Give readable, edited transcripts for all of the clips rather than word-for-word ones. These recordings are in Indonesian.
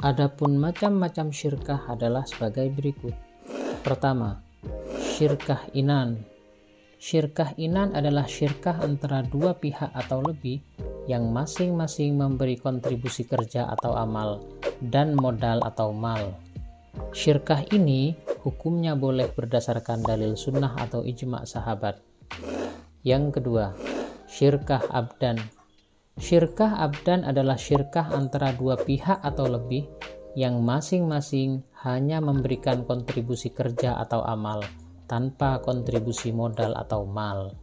Adapun macam-macam syirkah adalah sebagai berikut. Pertama, syirkah inan. Syirkah inan adalah syirkah antara dua pihak atau lebih yang masing-masing memberi kontribusi kerja atau amal dan modal atau mal. Syirkah ini hukumnya boleh berdasarkan dalil sunnah atau ijma' sahabat. Yang kedua, syirkah abdan. Syirkah abdan adalah syirkah antara dua pihak atau lebih yang masing-masing hanya memberikan kontribusi kerja atau amal tanpa kontribusi modal atau mal.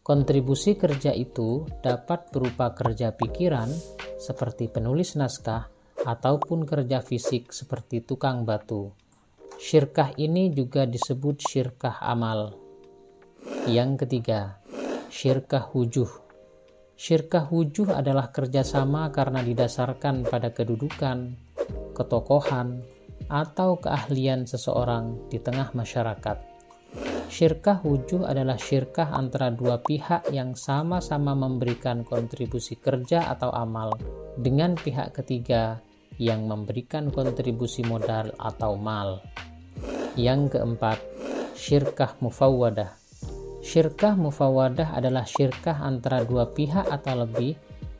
Kontribusi kerja itu dapat berupa kerja pikiran seperti penulis naskah ataupun kerja fisik seperti tukang batu. Syirkah ini juga disebut syirkah amal. Yang ketiga, syirkah wujuh. Syirkah wujuh adalah kerjasama karena didasarkan pada kedudukan, ketokohan, atau keahlian seseorang di tengah masyarakat. Syirkah wujuh adalah syirkah antara dua pihak yang sama-sama memberikan kontribusi kerja atau amal dengan pihak ketiga yang memberikan kontribusi modal atau mal. Yang keempat, syirkah mufawwadah. Syirkah mufawwadah adalah syirkah antara dua pihak atau lebih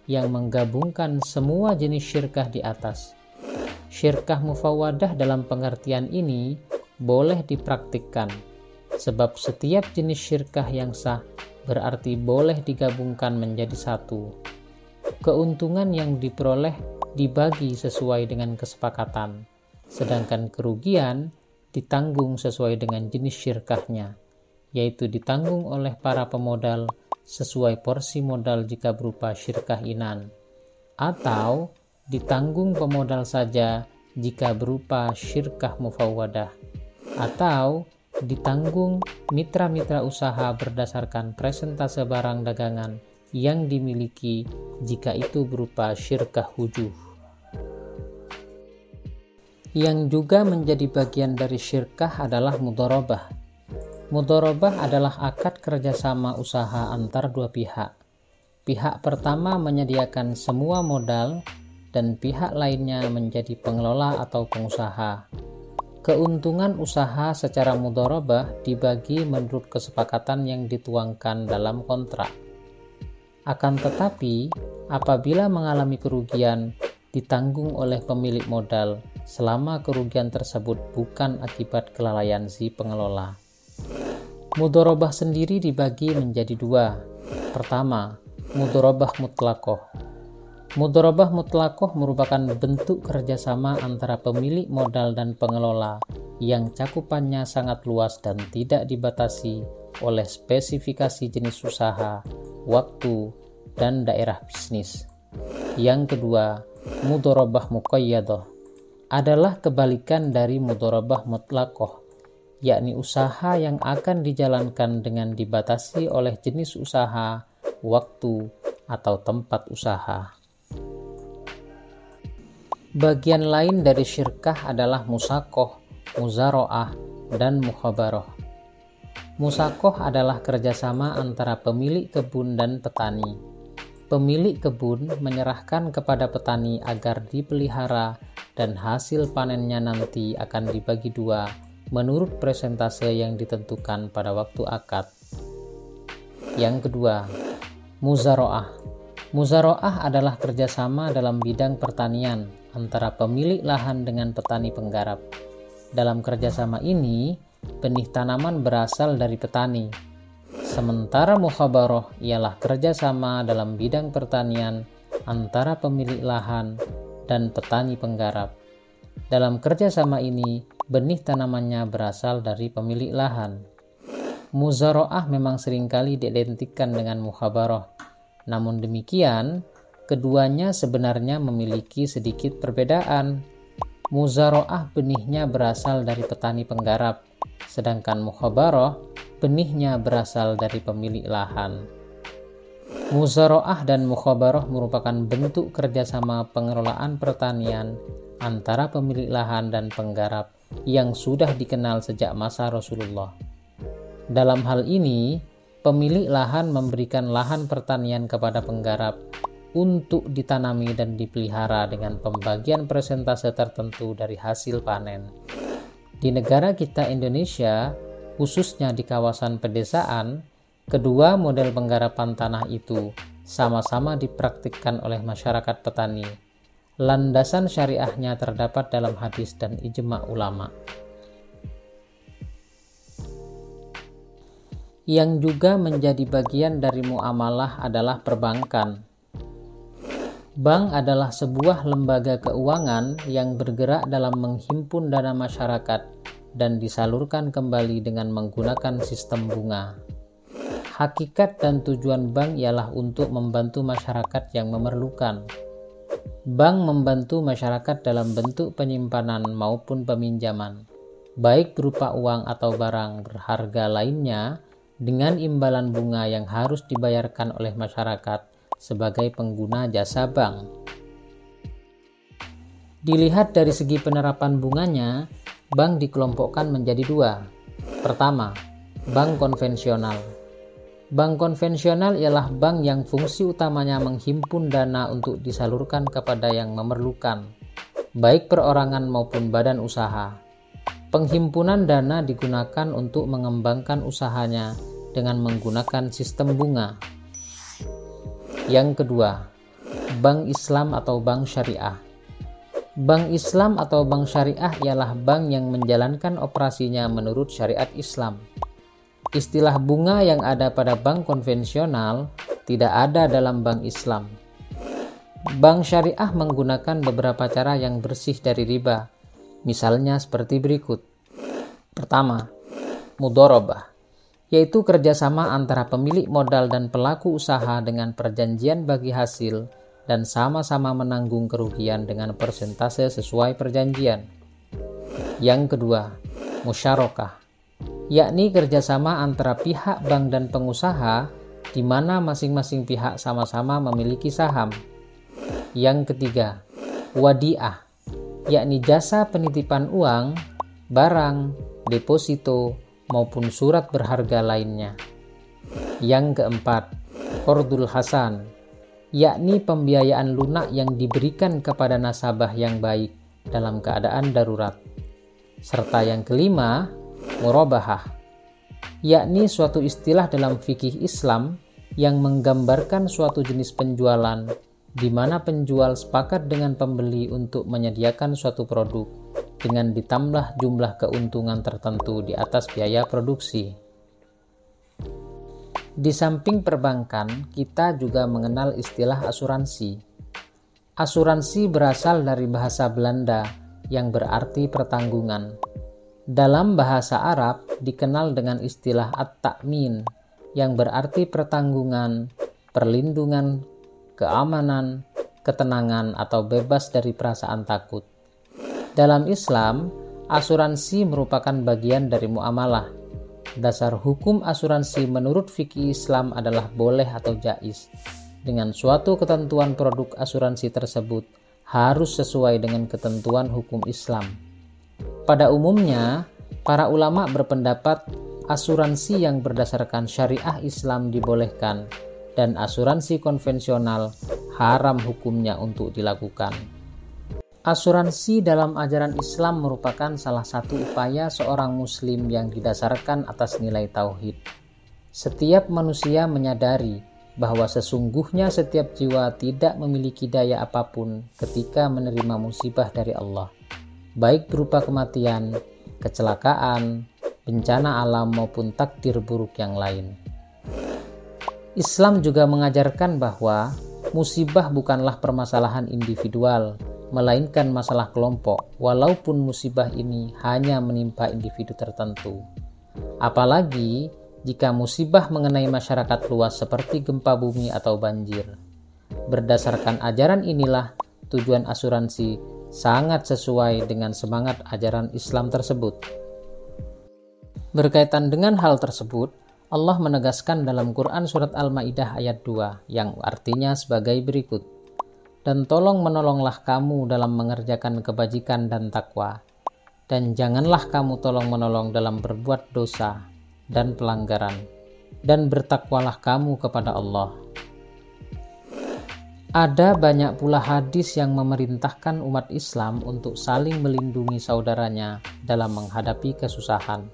yang menggabungkan semua jenis syirkah di atas. Syirkah mufawwadah dalam pengertian ini boleh dipraktikkan, sebab setiap jenis syirkah yang sah berarti boleh digabungkan menjadi satu. Keuntungan yang diperoleh dibagi sesuai dengan kesepakatan, sedangkan kerugian ditanggung sesuai dengan jenis syirkahnya, yaitu ditanggung oleh para pemodal sesuai porsi modal jika berupa syirkah inan, atau ditanggung pemodal saja jika berupa syirkah mufawwadah, atau ditanggung mitra-mitra usaha berdasarkan persentase barang dagangan yang dimiliki jika itu berupa syirkah wujuh. Yang juga menjadi bagian dari syirkah adalah mudharabah. Mudharabah adalah akad kerjasama usaha antar dua pihak. Pihak pertama menyediakan semua modal dan pihak lainnya menjadi pengelola atau pengusaha. Keuntungan usaha secara mudharabah dibagi menurut kesepakatan yang dituangkan dalam kontrak. Akan tetapi, apabila mengalami kerugian, ditanggung oleh pemilik modal selama kerugian tersebut bukan akibat kelalaian si pengelola. Mudharabah sendiri dibagi menjadi dua. Pertama, mudharabah mutlaqah. Mudharabah mutlaqah merupakan bentuk kerjasama antara pemilik modal dan pengelola yang cakupannya sangat luas dan tidak dibatasi oleh spesifikasi jenis usaha, waktu, dan daerah bisnis. Yang kedua, mudharabah muqayyadah adalah kebalikan dari mudharabah mutlaqah, yakni usaha yang akan dijalankan dengan dibatasi oleh jenis usaha, waktu, atau tempat usaha. Bagian lain dari syirkah adalah musaqah, muzara'ah, dan mukhabarah. Musaqah adalah kerjasama antara pemilik kebun dan petani. Pemilik kebun menyerahkan kepada petani agar dipelihara dan hasil panennya nanti akan dibagi dua menurut persentase yang ditentukan pada waktu akad. Yang kedua, muzara'ah. Muzara'ah adalah kerjasama dalam bidang pertanian antara pemilik lahan dengan petani penggarap. Dalam kerjasama ini, benih tanaman berasal dari petani. Sementara mukhabarah ialah kerjasama dalam bidang pertanian antara pemilik lahan dan petani penggarap. Dalam kerjasama ini, benih tanamannya berasal dari pemilik lahan. Muzara'ah memang seringkali diidentikan dengan mukhabarah. Namun demikian, keduanya sebenarnya memiliki sedikit perbedaan. Muzara'ah benihnya berasal dari petani penggarap, sedangkan mukhabarah benihnya berasal dari pemilik lahan. Muzara'ah dan mukhabarah merupakan bentuk kerjasama pengelolaan pertanian antara pemilik lahan dan penggarap yang sudah dikenal sejak masa Rasulullah. Dalam hal ini, pemilik lahan memberikan lahan pertanian kepada penggarap untuk ditanami dan dipelihara dengan pembagian persentase tertentu dari hasil panen. Di negara kita Indonesia, khususnya di kawasan pedesaan, kedua model penggarapan tanah itu sama-sama dipraktikkan oleh masyarakat petani. Landasan syariahnya terdapat dalam hadis dan ijma' ulama. Yang juga menjadi bagian dari muamalah adalah perbankan. Bank adalah sebuah lembaga keuangan yang bergerak dalam menghimpun dana masyarakat dan disalurkan kembali dengan menggunakan sistem bunga. Hakikat dan tujuan bank ialah untuk membantu masyarakat yang memerlukan. Bank membantu masyarakat dalam bentuk penyimpanan maupun peminjaman, baik berupa uang atau barang berharga lainnya, dengan imbalan bunga yang harus dibayarkan oleh masyarakat sebagai pengguna jasa bank. Dilihat dari segi penerapan bunganya, bank dikelompokkan menjadi dua. Pertama, bank konvensional. Bank konvensional ialah bank yang fungsi utamanya menghimpun dana untuk disalurkan kepada yang memerlukan, baik perorangan maupun badan usaha. Penghimpunan dana digunakan untuk mengembangkan usahanya dengan menggunakan sistem bunga. Yang kedua, bank Islam atau bank syariah. Bank Islam atau bank syariah ialah bank yang menjalankan operasinya menurut syariat Islam. Istilah bunga yang ada pada bank konvensional tidak ada dalam bank Islam. Bank syariah menggunakan beberapa cara yang bersih dari riba, misalnya seperti berikut. Pertama, mudharabah, yaitu kerjasama antara pemilik modal dan pelaku usaha dengan perjanjian bagi hasil dan sama-sama menanggung kerugian dengan persentase sesuai perjanjian. Yang kedua, musyarakah, yakni kerjasama antara pihak bank dan pengusaha di mana masing-masing pihak sama-sama memiliki saham. Yang ketiga, wadi'ah, yakni jasa penitipan uang, barang, deposito, maupun surat berharga lainnya. Yang keempat, qardul hasan, yakni pembiayaan lunak yang diberikan kepada nasabah yang baik dalam keadaan darurat. Serta yang kelima, murabahah, yakni suatu istilah dalam fikih Islam yang menggambarkan suatu jenis penjualan di mana penjual sepakat dengan pembeli untuk menyediakan suatu produk dengan ditambah jumlah keuntungan tertentu di atas biaya produksi. Di samping perbankan, kita juga mengenal istilah asuransi. Asuransi berasal dari bahasa Belanda yang berarti pertanggungan. Dalam bahasa Arab dikenal dengan istilah at-ta'min yang berarti pertanggungan, perlindungan, keamanan, ketenangan atau bebas dari perasaan takut. Dalam Islam, asuransi merupakan bagian dari muamalah. Dasar hukum asuransi menurut fikih Islam adalah boleh atau jaiz. Dengan suatu ketentuan produk asuransi tersebut harus sesuai dengan ketentuan hukum Islam. Pada umumnya, para ulama berpendapat asuransi yang berdasarkan syariah Islam dibolehkan dan asuransi konvensional haram hukumnya untuk dilakukan. Asuransi dalam ajaran Islam merupakan salah satu upaya seorang muslim yang didasarkan atas nilai tauhid. Setiap manusia menyadari bahwa sesungguhnya setiap jiwa tidak memiliki daya apapun ketika menerima musibah dari Allah, baik berupa kematian, kecelakaan, bencana alam maupun takdir buruk yang lain. Islam juga mengajarkan bahwa musibah bukanlah permasalahan individual, melainkan masalah kelompok, walaupun musibah ini hanya menimpa individu tertentu. Apalagi jika musibah mengenai masyarakat luas seperti gempa bumi atau banjir. Berdasarkan ajaran inilah tujuan asuransi sangat sesuai dengan semangat ajaran Islam tersebut. Berkaitan dengan hal tersebut, Allah menegaskan dalam Quran surat Al-Maidah ayat 2 yang artinya sebagai berikut. Dan tolong menolonglah kamu dalam mengerjakan kebajikan dan takwa, dan janganlah kamu tolong menolong dalam berbuat dosa dan pelanggaran, dan bertakwalah kamu kepada Allah. Ada banyak pula hadis yang memerintahkan umat Islam untuk saling melindungi saudaranya dalam menghadapi kesusahan.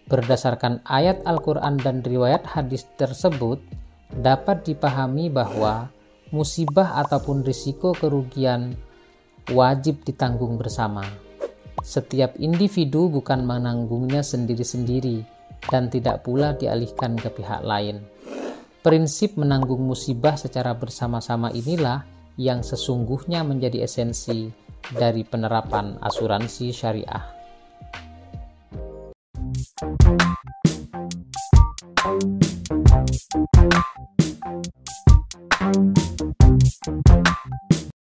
Berdasarkan ayat Al-Quran dan riwayat hadis tersebut, dapat dipahami bahwa musibah ataupun risiko kerugian wajib ditanggung bersama. Setiap individu bukan menanggungnya sendiri-sendiri dan tidak pula dialihkan ke pihak lain. Prinsip menanggung musibah secara bersama-sama inilah yang sesungguhnya menjadi esensi dari penerapan asuransi syariah.